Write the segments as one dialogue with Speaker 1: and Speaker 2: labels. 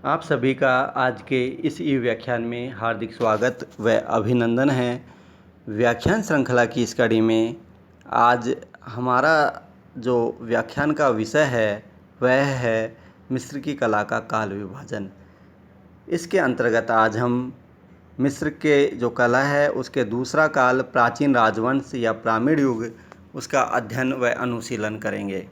Speaker 1: आप सभी का आज के इस ई व्याख्यान में हार्दिक स्वागत व अभिनंदन है। व्याख्यान श्रृंखला की इस कड़ी में आज हमारा जो व्याख्यान का विषय है वह है मिस्र की कला का काल विभाजन। इसके अंतर्गत आज हम मिस्र के जो कला है उसके दूसरा काल प्राचीन राजवंश या पिरामिड युग उसका अध्ययन व अनुशीलन करेंगे।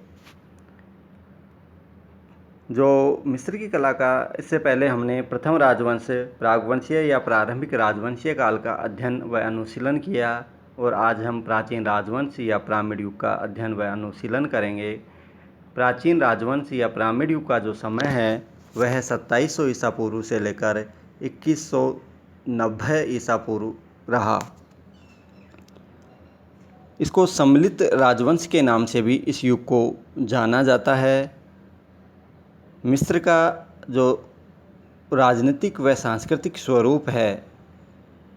Speaker 1: जो मिस्र की कला का इससे पहले हमने प्रथम राजवंश, प्रागवंशीय या प्रारंभिक राजवंशीय काल का अध्ययन व अनुशीलन किया और आज हम प्राचीन राजवंश या पिरामिड युग का अध्ययन व अनुशीलन करेंगे। प्राचीन राजवंश या पिरामिड युग का जो समय है वह 2700 ईसा पूर्व से लेकर 2190 ईसा पूर्व रहा। इसको सम्मिलित राजवंश के नाम से भी इस युग को जाना जाता है। मिस्र का जो राजनीतिक व सांस्कृतिक स्वरूप है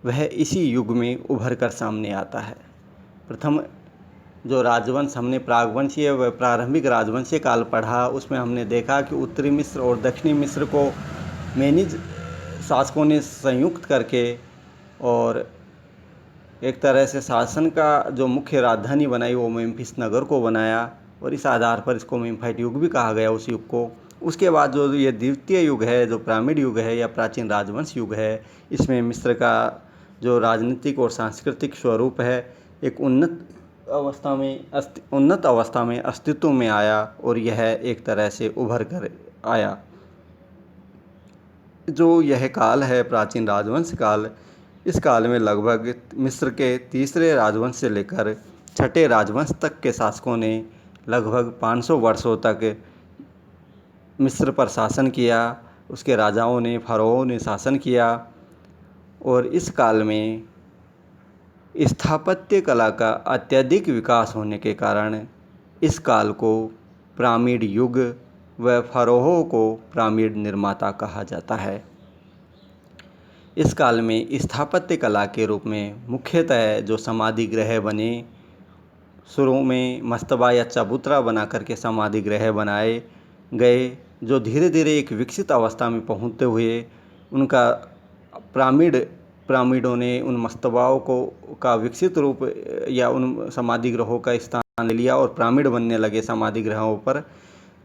Speaker 1: वह इसी युग में उभर कर सामने आता है। प्रथम जो राजवंश हमने प्रागवंशीय व प्रारंभिक राजवंशीय काल पढ़ा उसमें हमने देखा कि उत्तरी मिस्र और दक्षिणी मिस्र को मेनिज शासकों ने संयुक्त करके और एक तरह से शासन का जो मुख्य राजधानी बनाई वो मेम्फिस नगर को बनाया और इस आधार पर इसको मेम्फाइट युग भी कहा गया उस युग को। उसके बाद जो ये द्वितीय युग है, जो पिरामिड युग है या प्राचीन राजवंश युग है, इसमें मिस्र का जो राजनीतिक और सांस्कृतिक स्वरूप है एक उन्नत अवस्था में अस्तित्व में आया और यह एक तरह से उभर कर आया। जो यह काल है प्राचीन राजवंश काल, इस काल में लगभग मिस्र के तीसरे राजवंश से लेकर छठे राजवंश तक के शासकों ने लगभग 500 वर्षों तक मिस्र पर शासन किया। उसके राजाओं ने, फ़ारों ने शासन किया और इस काल में स्थापत्य कला का अत्यधिक विकास होने के कारण इस काल को पिरामिड युग व फ़ारों को पिरामिड निर्माता कहा जाता है। इस काल में स्थापत्य कला के रूप में मुख्यतः जो समाधि गृह बने, शुरू में मस्तबा या चबूतरा बना करके समाधि गृह बनाए गए, जो धीरे धीरे एक विकसित अवस्था में पहुंचते हुए उनका पिरामिडों ने उन मस्तबाओं का विकसित रूप या उन समाधि गृहों का स्थान ले लिया और पिरामिड बनने लगे समाधि गृहों पर,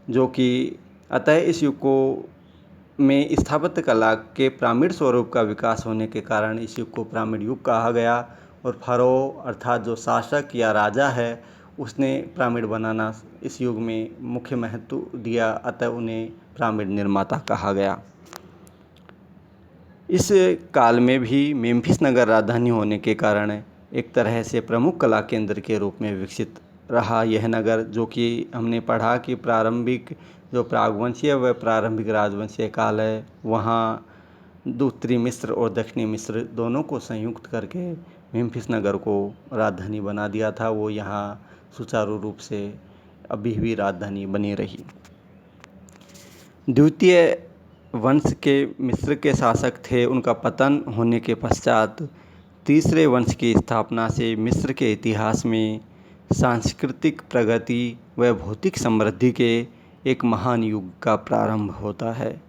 Speaker 1: जो कि अतः इस युग को में स्थापत्य कला के पिरामिड स्वरूप का विकास होने के कारण इस युग को पिरामिड युग कहा गया। और फ़ारो अर्थात जो शासक या राजा है उसने पिरामिड बनाना इस युग में मुख्य महत्व दिया, अतः उन्हें पिरामिड निर्माता कहा गया। इस काल में भी मेम्फिस नगर राजधानी होने के कारण एक तरह से प्रमुख कला केंद्र के रूप में विकसित रहा यह नगर, जो कि हमने पढ़ा कि प्रारंभिक जो प्रागवंशीय व प्रारंभिक राजवंशीय काल है वहाँ उत्तरी मिस्र और दक्षिणी मिस्र दोनों को संयुक्त करके मेम्फिस नगर को राजधानी बना दिया था। वो यहाँ सुचारू रूप से अभी भी राजधानी बनी रही। द्वितीय वंश के मिस्र के शासक थे, उनका पतन होने के पश्चात तीसरे वंश की स्थापना से मिस्र के इतिहास में सांस्कृतिक प्रगति व भौतिक समृद्धि के एक महान युग का प्रारंभ होता है।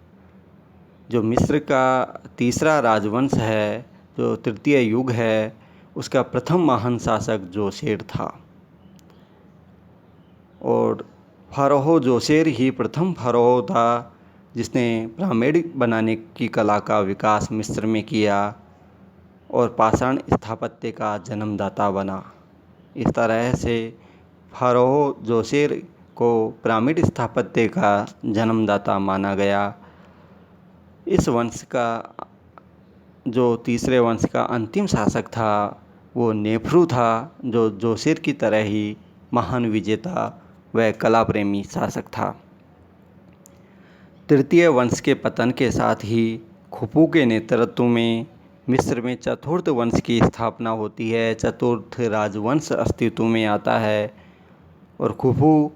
Speaker 1: जो मिस्र का तीसरा राजवंश है, जो तृतीय युग है, उसका प्रथम महान शासक जोसेर था और फ़ारो जोसेर ही प्रथम फ़ारो था जिसने पिरामिड बनाने की कला का विकास मिस्र में किया और पाषाण स्थापत्य का जन्मदाता बना। इस तरह से फ़ारो जोसेर को पिरामिड स्थापत्य का जन्मदाता माना गया। इस वंश का जो तीसरे वंश का अंतिम शासक था वो नेफ्रू था, जो जोसेर की तरह ही महान विजेता व कला प्रेमी शासक था। तृतीय वंश के पतन के साथ ही खुफू के नेतृत्व में मिस्र में चतुर्थ वंश की स्थापना होती है। चतुर्थ राजवंश अस्तित्व में आता है और खुफू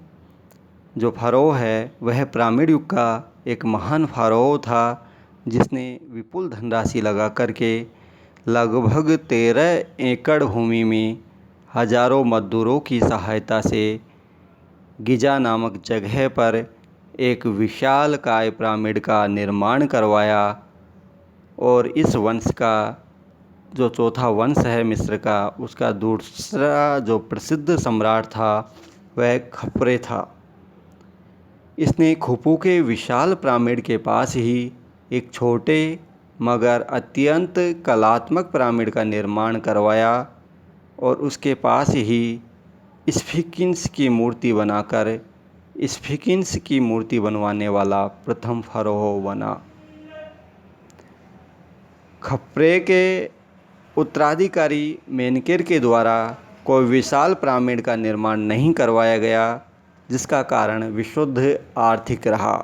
Speaker 1: जो फ़ारो है वह पिरामिड युग का एक महान फ़ारो था जिसने विपुल धनराशि लगा करके लगभग 13 एकड़ भूमि में हजारों मजदूरों की सहायता से गिजा नामक जगह पर एक विशालकाय पिरामिड का निर्माण करवाया। और इस वंश का जो चौथा वंश है मिस्र का, उसका दूसरा जो प्रसिद्ध सम्राट था वह खप्रे था। इसने खुफू के विशाल पिरामिड के पास ही एक छोटे मगर अत्यंत कलात्मक पिरामिड का निर्माण करवाया और उसके पास ही स्फिंक्स की मूर्ति बनाकर स्फिंक्स की मूर्ति बनवाने वाला प्रथम फरोह बना। खप्रे के उत्तराधिकारी मेनकेर के द्वारा कोई विशाल पिरामिड का निर्माण नहीं करवाया गया, जिसका कारण विशुद्ध आर्थिक रहा।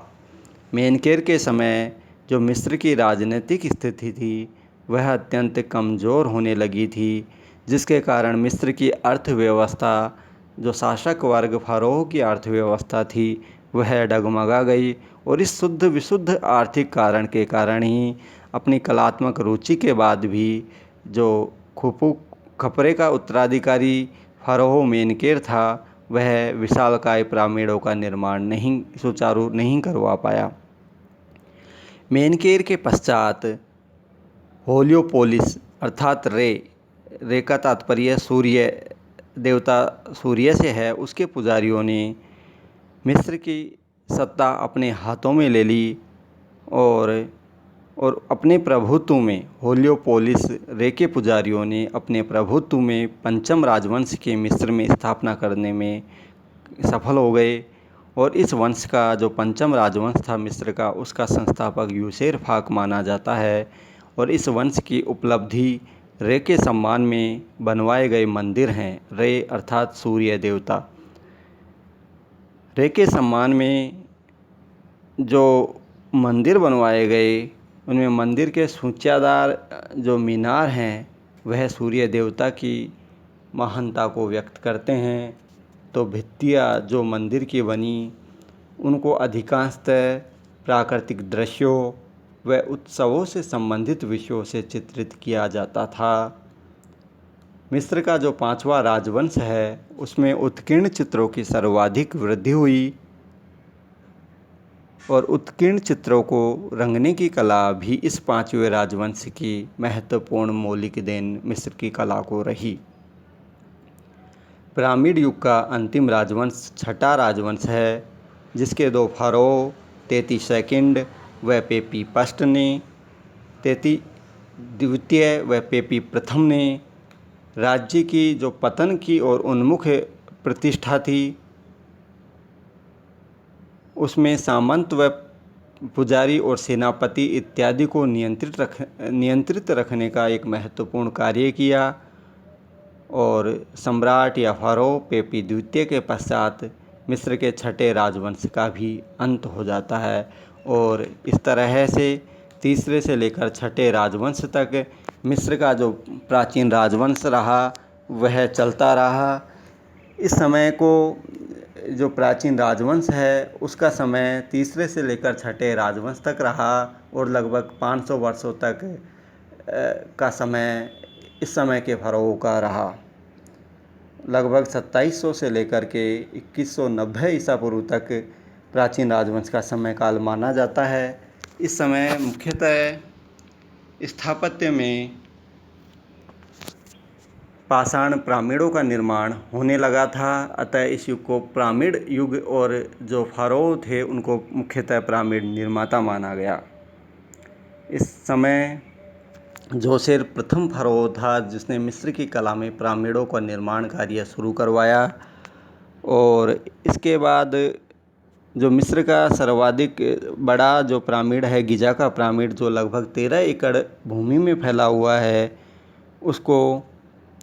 Speaker 1: मेनकेर के समय जो मिस्र की राजनीतिक स्थिति थी वह अत्यंत कमज़ोर होने लगी थी, जिसके कारण मिस्र की अर्थव्यवस्था, जो शासक वर्ग फरोह की अर्थव्यवस्था थी, वह डगमगा गई। और इस शुद्ध विशुद्ध आर्थिक कारण के कारण ही अपनी कलात्मक रुचि के बाद भी जो खप्रे का उत्तराधिकारी फरोह मेनकेर था वह विशालकाय पिरामिडों का निर्माण सुचारू नहीं करवा पाया। मेनकेर के पश्चात हेलियोपोलिस अर्थात रे का तात्पर्य सूर्य देवता सूर्य से है, उसके पुजारियों ने मिस्र की सत्ता अपने हाथों में ले ली और अपने प्रभुत्व में हेलियोपोलिस रे के पुजारियों ने अपने प्रभुत्व में पंचम राजवंश के मिस्र में स्थापना करने में सफल हो गए। और इस वंश का जो पंचम राजवंश था मिस्र का, उसका संस्थापक यूसेर फाक माना जाता है। और इस वंश की उपलब्धि रे के सम्मान में बनवाए गए मंदिर हैं। रे अर्थात सूर्य देवता। रे के सम्मान में जो मंदिर बनवाए गए उनमें मंदिर के सूच्यादार जो मीनार हैं वह सूर्य देवता की महानता को व्यक्त करते हैं। तो भित्तियाँ जो मंदिर की बनी उनको अधिकांशतः प्राकृतिक दृश्यों व उत्सवों से संबंधित विषयों से चित्रित किया जाता था। मिस्र का जो पांचवा राजवंश है उसमें उत्कीर्ण चित्रों की सर्वाधिक वृद्धि हुई और उत्कीर्ण चित्रों को रंगने की कला भी इस पांचवें राजवंश की महत्वपूर्ण मौलिक देन मिस्र की कला को रही। पिरामिड युग का अंतिम राजवंश छठा राजवंश है, जिसके दो फरोह तेती सेकंड व पेपी फर्स्ट ने, तेती द्वितीय व पेपी प्रथम ने राज्य की जो पतन की और उन्मुख प्रतिष्ठा थी उसमें सामंत व पुजारी और सेनापति इत्यादि को नियंत्रित रखने का एक महत्वपूर्ण कार्य किया। और सम्राट या फरोह पेपी द्वितीय के पश्चात मिस्र के छठे राजवंश का भी अंत हो जाता है। और इस तरह से तीसरे से लेकर छठे राजवंश तक मिस्र का जो प्राचीन राजवंश रहा वह चलता रहा। इस समय को जो प्राचीन राजवंश है उसका समय तीसरे से लेकर छठे राजवंश तक रहा और लगभग 500 वर्षों तक का समय इस समय के फरोह का रहा। लगभग 2700 से लेकर के 2190 ईसा पूर्व तक प्राचीन राजवंश का समय काल माना जाता है। इस समय मुख्यतः स्थापत्य में पाषाण पिरामिडों का निर्माण होने लगा था, अतः इस युग को पिरामिड युग और जो फरोह थे उनको मुख्यतः पिरामिड निर्माता माना गया। इस समय जोसेर प्रथम फरोह था जिसने मिस्र की कला में पिरामिडों का निर्माण कार्य शुरू करवाया। और इसके बाद जो मिस्र का सर्वाधिक बड़ा जो पिरामिड है गिजा का पिरामिड, जो लगभग 13 एकड़ भूमि में फैला हुआ है, उसको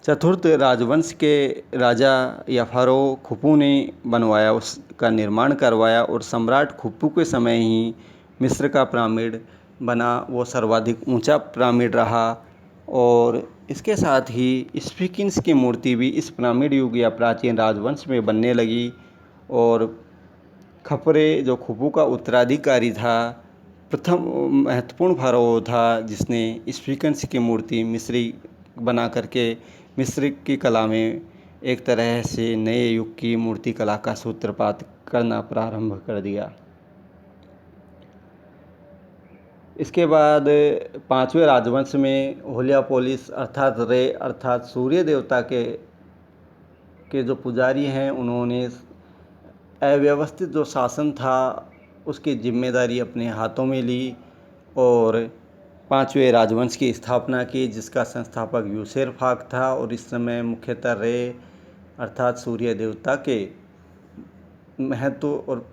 Speaker 1: चतुर्थ राजवंश के राजा या फरोह खुफू ने बनवाया, उसका निर्माण करवाया। और सम्राट खुफू के समय ही मिस्र का पिरामिड बना, वो सर्वाधिक ऊंचा पिरामिड रहा। और इसके साथ ही स्फिंक्स की मूर्ति भी इस पिरामिड युग या प्राचीन राजवंश में बनने लगी। और खप्रे जो खुफू का उत्तराधिकारी था, प्रथम महत्वपूर्ण फरोह था जिसने स्फिंक्स की मूर्ति मिस्री बना करके मिस्र की कला में एक तरह से नए युग की मूर्ति कला का सूत्रपात करना प्रारंभ कर दिया। इसके बाद पाँचवें राजवंश में हेलियोपोलिस अर्थात रे अर्थात सूर्य देवता के जो पुजारी हैं, उन्होंने अव्यवस्थित जो शासन था उसकी जिम्मेदारी अपने हाथों में ली और पाँचवें राजवंश की स्थापना की, जिसका संस्थापक यूसेरफाक था। और इस समय मुख्यतः रे अर्थात सूर्य देवता के महत्व और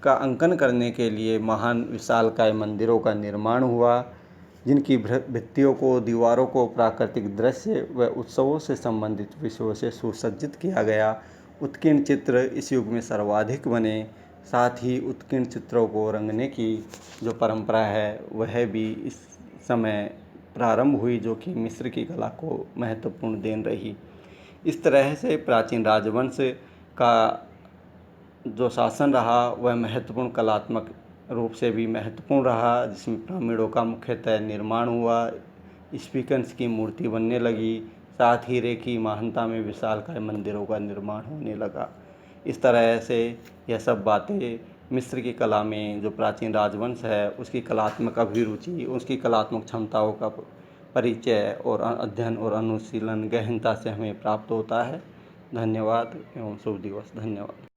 Speaker 1: का अंकन करने के लिए महान विशालकाय मंदिरों का निर्माण हुआ, जिनकी भित्तियों को, दीवारों को प्राकृतिक दृश्य व उत्सवों से संबंधित विषयों से सुसज्जित किया गया। उत्कीर्ण चित्र इस युग में सर्वाधिक बने। साथ ही उत्कीर्ण चित्रों को रंगने की जो परंपरा है वह भी इस समय प्रारंभ हुई, जो कि मिस्र की कला को महत्वपूर्ण देन रही। इस तरह से प्राचीन राजवंश का जो शासन रहा वह महत्वपूर्ण कलात्मक रूप से भी महत्वपूर्ण रहा, जिसमें पिरामिडों का मुख्यतः निर्माण हुआ, स्फिंक्स की मूर्ति बनने लगी, साथ ही रे की महानता में विशालकाय मंदिरों का निर्माण होने लगा। इस तरह से यह सब बातें मिस्र की कला में जो प्राचीन राजवंश है उसकी कलात्मक अभिरुचि, उसकी कलात्मक क्षमताओं का परिचय और अध्ययन और अनुशीलन गहनता से हमें प्राप्त होता है। धन्यवाद एवं शुभ दिवस। धन्यवाद।